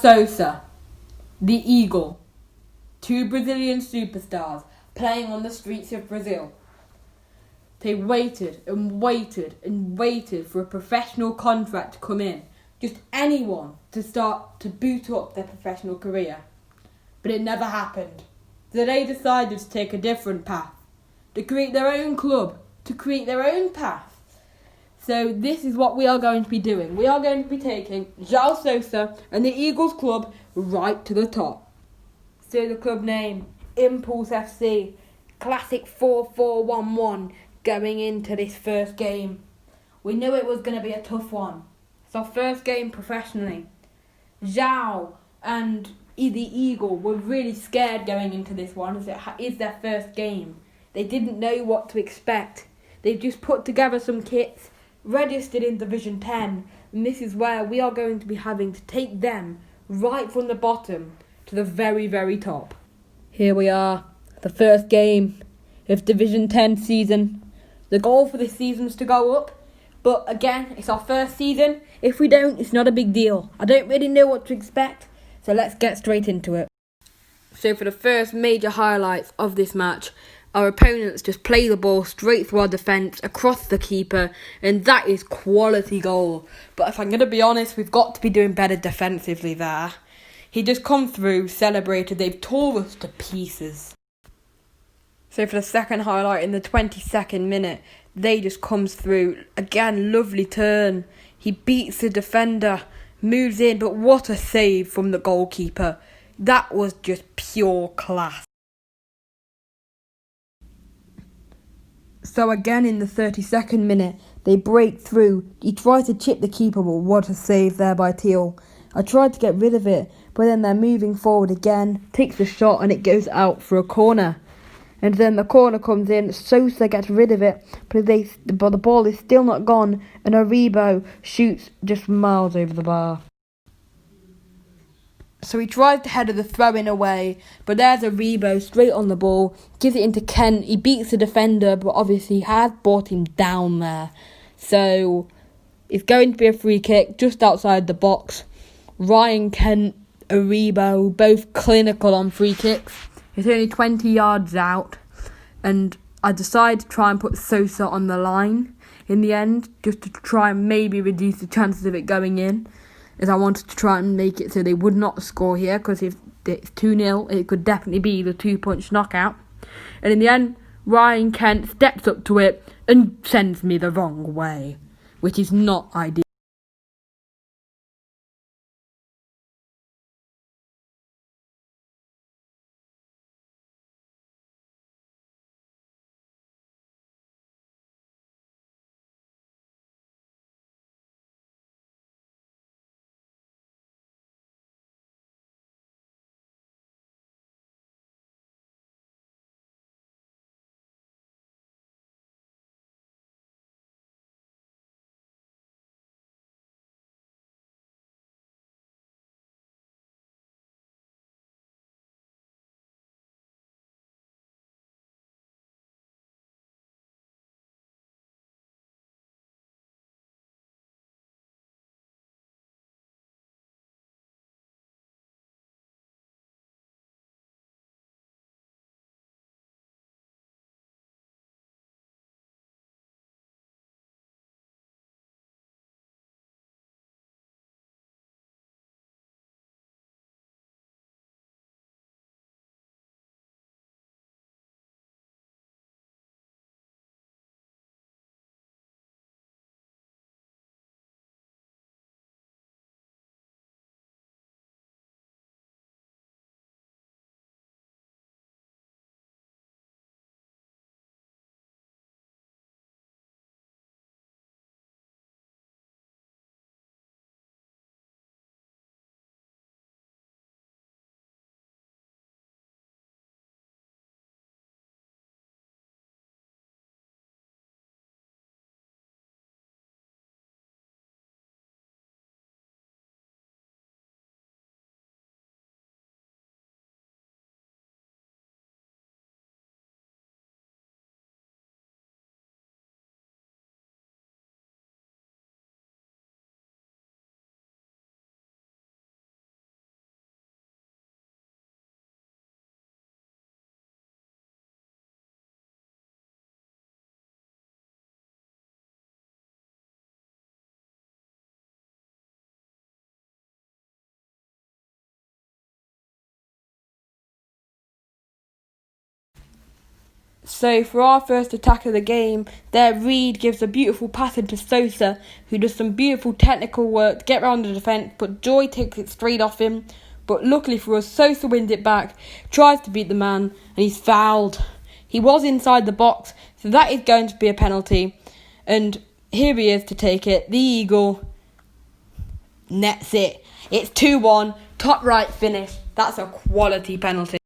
Sousa, the Eagle, two Brazilian superstars playing on the streets of Brazil. They waited and waited and waited for a professional contract to come in. Just anyone to start to boot up their professional career. But it never happened. So they decided to take a different path. To create their own club. To create their own path. So this is what we are going to be doing. We are going to be taking João Sousa and the Eagles club right to the top. So the club name, Impulse FC, classic 4-4-1-1 going into this first game. We knew it was going to be a tough one. It's our first game professionally. João and the Eagle were really scared going into this one as it is their first game. They didn't know what to expect. They've just put together some kits, registered in Division 10, and this is where we are going to be having to take them right from the bottom to the very, very top. Here we are, the first game of Division 10 season. The goal for this season is to go up, but again, it's our first season. If we don't, it's not a big deal. I don't really know what to expect, so let's get straight into it. So for the first major highlights of this match, our opponents just play the ball straight through our defence, across the keeper, and that is quality goal. But if I'm going to be honest, we've got to be doing better defensively there. He just come through, celebrated, they've tore us to pieces. So for the second highlight in the 22nd minute, they just comes through. Again, lovely turn. He beats the defender, moves in, but what a save from the goalkeeper. That was just pure class. So again in the 32nd minute, they break through. He tries to chip the keeper, but what a save there by Teal. I tried to get rid of it, but then they're moving forward again, takes the shot and it goes out for a corner. And then the corner comes in, Sousa gets rid of it, but the ball is still not gone, and Aribo shoots just miles over the bar. So he tries to header the throw-in away, but there's Aribo straight on the ball, gives it into Kent. He beats the defender, but obviously has brought him down there. So it's going to be a free kick just outside the box. Ryan Kent, Aribo, both clinical on free kicks. It's only 20 yards out, and I decided to try and put Sousa on the line in the end, just to try and maybe reduce the chances of it going in, as I wanted to try and make it so they would not score here, because if it's 2-0, it could definitely be the 2-punch knockout. And in the end, Ryan Kent steps up to it and sends me the wrong way, which is not ideal. So for our first attack of the game, there Reed gives a beautiful pass into Sosa, who does some beautiful technical work to get around the defence, but Joy takes it straight off him. But luckily for us, Sosa wins it back, tries to beat the man, and he's fouled. He was inside the box, so that is going to be a penalty. And here he is to take it. The Eagle nets it. It's 2-1, top right finish. That's a quality penalty.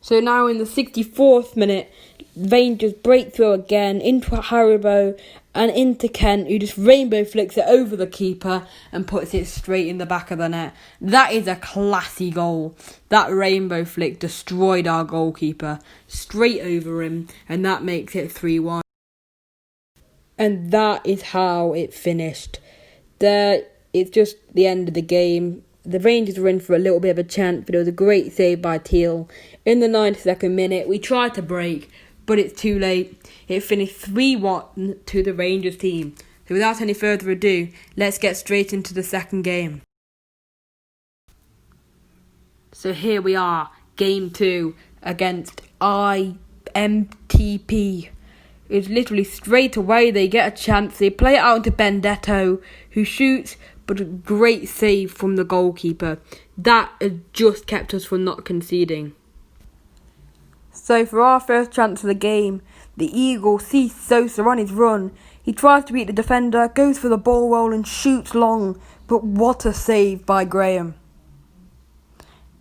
So now in the 64th minute, Rangers break through again into Haribo and into Kent, who just rainbow flicks it over the keeper and puts it straight in the back of the net. That is a classy goal. That rainbow flick destroyed our goalkeeper, straight over him, and that makes it 3-1. And that is how it finished. It's just the end of the game. The Rangers were in for a little bit of a chance, but it was a great save by Teal. In the 92nd minute, we tried to break, but it's too late. It finished 3-1 to the Rangers team. So without any further ado, let's get straight into the second game. So here we are, game 2 against IMTP. It's literally straight away they get a chance. They play it out into Benedetto, who shoots, but a great save from the goalkeeper. That has just kept us from not conceding. So for our first chance of the game, the Eagle sees Sosa on his run. He tries to beat the defender, goes for the ball roll and shoots long, but what a save by Graham.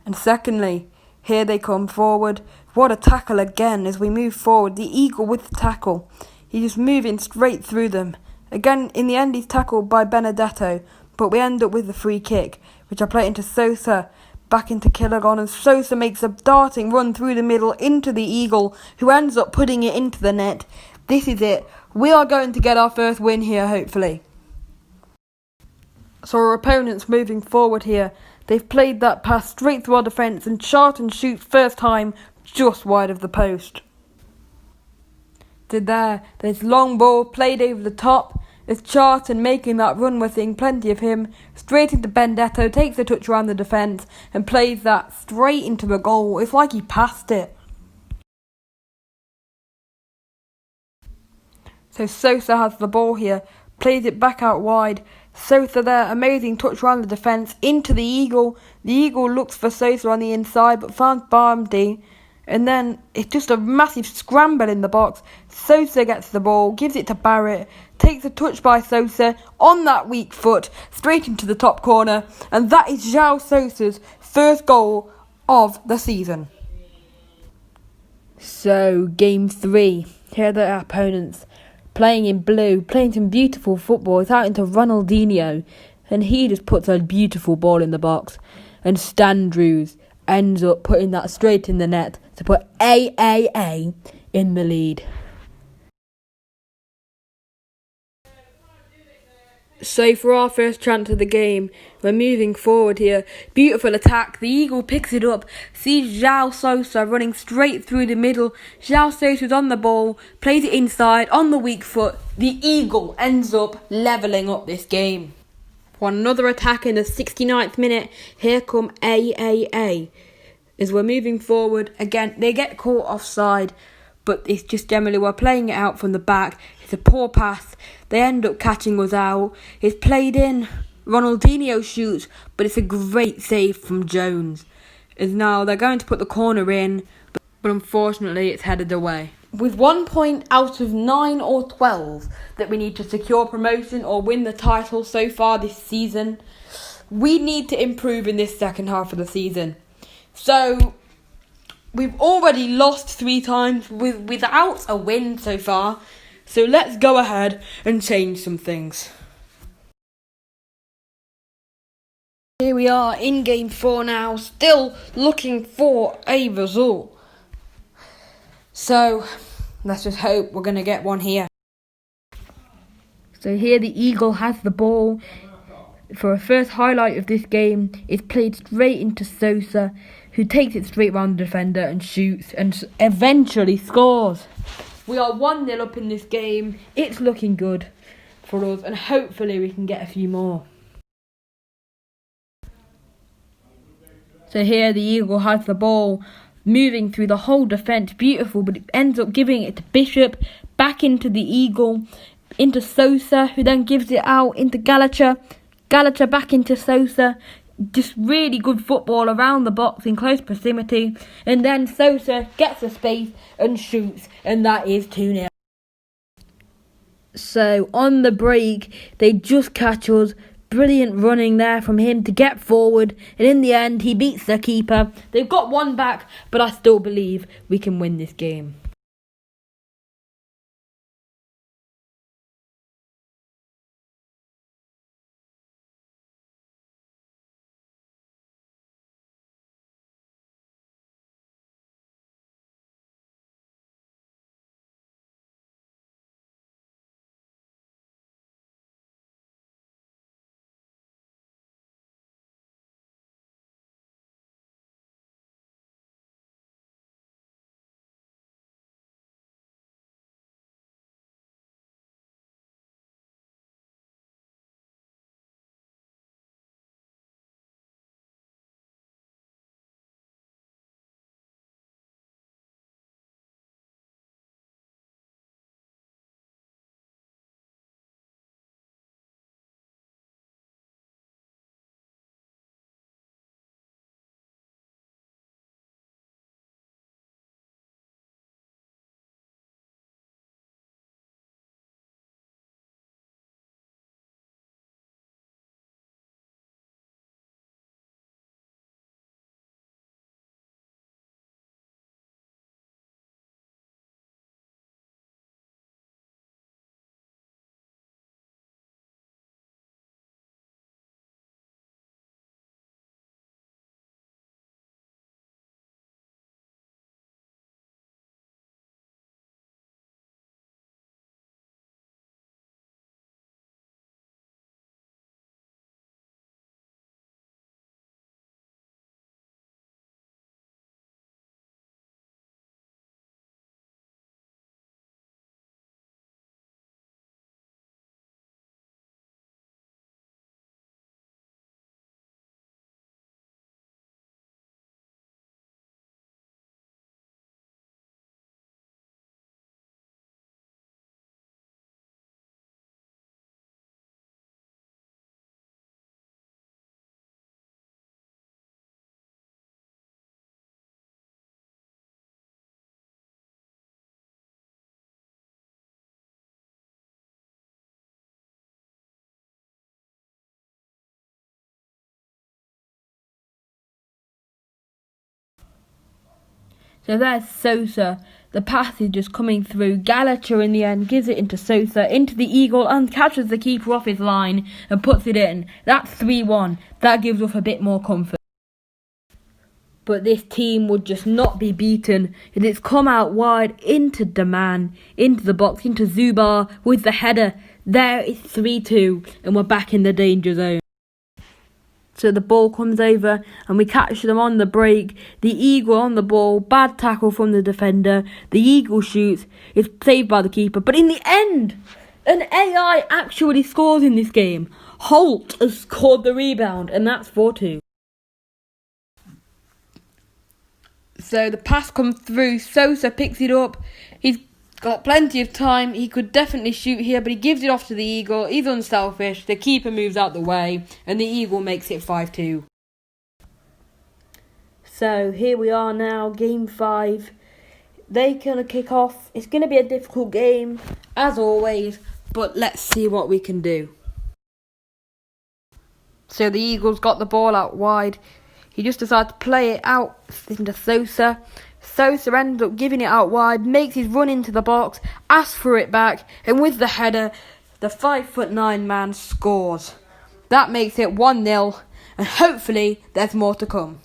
And secondly, here they come forward. What a tackle again as we move forward. The Eagle with the tackle. He's just moving straight through them. Again, in the end, he's tackled by Benedetto, but we end up with the free kick, which I play into Sosa, back into Killagon, and Sosa makes a darting run through the middle into the Eagle, who ends up putting it into the net. This is it. We are going to get our first win here, hopefully. So our opponents moving forward here. They've played that pass straight through our defence, and Charlton shoots first time just wide of the post. There's long ball played over the top. It's Charlton making that run, we're seeing plenty of him. Straight into Benedetto, takes a touch around the defence and plays that straight into the goal. It's like he passed it. So Sosa has the ball here, plays it back out wide. Sosa there, amazing touch around the defence, into the Eagle. The Eagle looks for Sosa on the inside but finds Barmby. And then it's just a massive scramble in the box. Sosa gets the ball, gives it to Barrett, takes a touch by Sosa on that weak foot, straight into the top corner. And that is João Sosa's first goal of the season. So, game 3. Here are the opponents. Playing in blue, playing some beautiful football. It's out into Ronaldinho, and he just puts a beautiful ball in the box. And Standrews ends up putting that straight in the net to put AAA in the lead. So for our first chance of the game, we're moving forward here. Beautiful attack. The Eagle picks it up. Sees João Sosa running straight through the middle. João Sosa's on the ball. Plays it inside on the weak foot. The Eagle ends up levelling up this game. For another attack in the 69th minute, here come AAA. As we're moving forward, again, they get caught offside. But it's just generally we're playing it out from the back. It's a poor pass. They end up catching us out. It's played in. Ronaldinho shoots, but it's a great save from Jones. As now they're going to put the corner in, but unfortunately it's headed away. With 1 point out of 9 or 12 that we need to secure promotion or win the title so far this season, we need to improve in this second half of the season. So we've already lost 3 times without a win so far. So let's go ahead and change some things. Here we are in game 4 now, still looking for a result. So let's just hope we're going to get one here. So here the Eagle has the ball. For a first highlight of this game, it's played straight into Sosa, who takes it straight round the defender and shoots and eventually scores. We are 1-0 up in this game. It's looking good for us, and hopefully we can get a few more. So here the Eagle has the ball. moving through the whole defence, beautiful, but it ends up giving it to Bishop, back into the Eagle, into Sosa, who then gives it out into Gallagher back into Sosa. Just really good football around the box in close proximity, and then Sosa gets the space and shoots, and that is 2-0. So on the break, they just catch us. Brilliant running there from him to get forward, and in the end he beats the keeper. They've got one back, but I still believe we can win this game. So there's Sosa. The pass is just coming through. Gallagher in the end gives it into Sosa, into the Eagle, and catches the keeper off his line and puts it in. That's 3-1. That gives us a bit more comfort. But this team would just not be beaten, and it's come out wide into Daman, into the box, into Zubar with the header. There it's 3-2, and we're back in the danger zone. So the ball comes over and we catch them on the break. The Eagle on the ball, bad tackle from the defender. The Eagle shoots, it's saved by the keeper. But in the end, an AI actually scores in this game. Holt has scored the rebound, and that's 4-2. So the pass comes through, Sosa picks it up. He's got plenty of time, he could definitely shoot here, but he gives it off to the Eagle. He's unselfish, the keeper moves out the way, and the Eagle makes it 5-2. So here we are now, game 5. They're going to kick off. It's going to be a difficult game, as always, but let's see what we can do. So the Eagles got the ball out wide. He just decided to play it out into Sosa. Sosa ends up giving it out wide, makes his run into the box, asks for it back, and with the header, the 5'9" man scores. That makes it 1-0, and hopefully there's more to come.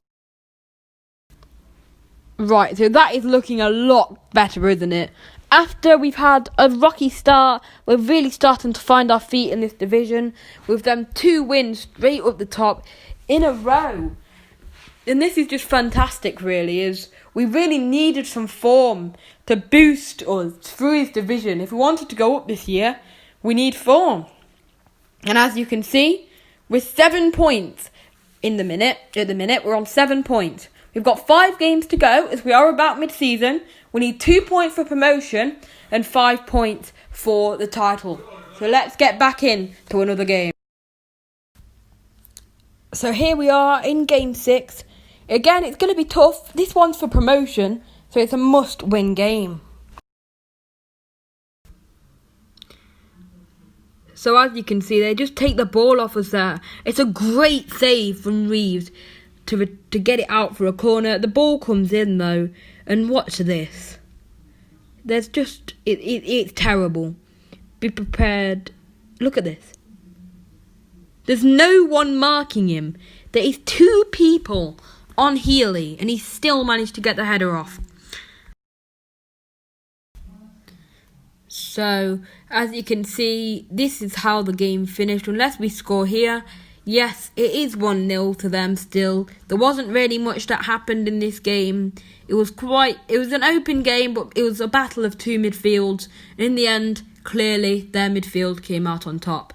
Right, so that is looking a lot better, isn't it? After we've had a rocky start, we're really starting to find our feet in this division, with them 2 wins straight up the top in a row. And this is just fantastic, really, as we really needed some form to boost us through this division. If we wanted to go up this year, we need form. And as you can see, with 7 points at the minute, we're on 7 points. We've got 5 games to go as we are about mid-season. We need 2 points for promotion and 5 points for the title. So let's get back in to another game. So here we are in game 6. Again, it's going to be tough. This one's for promotion, so it's a must-win game. So as you can see, they just take the ball off us there. It's a great save from Reeves to get it out for a corner. The ball comes in though, and watch this. There's just, it's terrible. Be prepared. Look at this. There's no one marking him. There is 2 people on Healy, and he still managed to get the header off. So, as you can see, this is how the game finished. Unless we score here, yes, it is 1-0 to them still. There wasn't really much that happened in this game. It was an open game, but it was a battle of 2 midfields. And in the end, clearly, their midfield came out on top.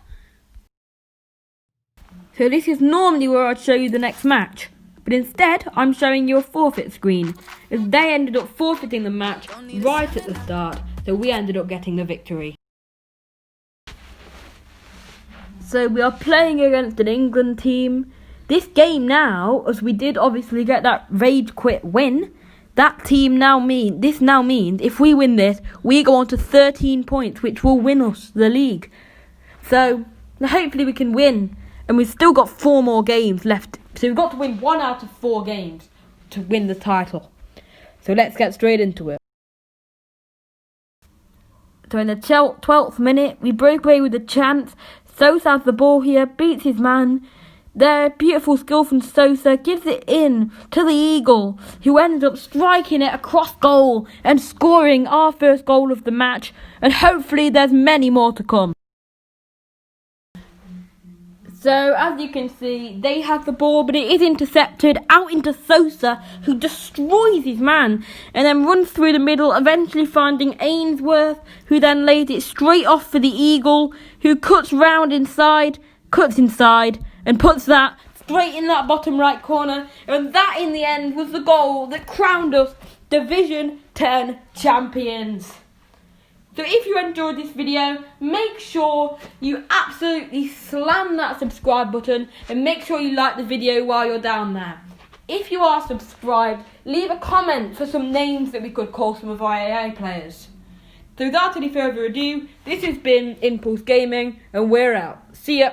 So this is normally where I'd show you the next match. But instead, I'm showing you a forfeit screen, as they ended up forfeiting the match right at the start, so we ended up getting the victory. So we are playing against an England team. This game now, as we did obviously get that rage quit win, this now means if we win this, we go on to 13 points, which will win us the league. So hopefully we can win, and we've still got 4 more games left. So we've got to win 1 out of 4 games to win the title. So let's get straight into it. So in the 12th minute, we broke away with a chance. Sosa has the ball here, beats his man. There, beautiful skill from Sosa, gives it in to the Eagle, who ended up striking it across goal and scoring our first goal of the match. And hopefully there's many more to come. So, as you can see, they have the ball, but it is intercepted out into Sosa, who destroys his man, and then runs through the middle, eventually finding Ainsworth, who then lays it straight off for the Eagle, who cuts inside, and puts that straight in that bottom right corner, and that, in the end, was the goal that crowned us Division 10 champions. So if you enjoyed this video, make sure you absolutely slam that subscribe button and make sure you like the video while you're down there. If you are subscribed, leave a comment for some names that we could call some of our AA players. So without any further ado, this has been Impulse Gaming and we're out. See ya!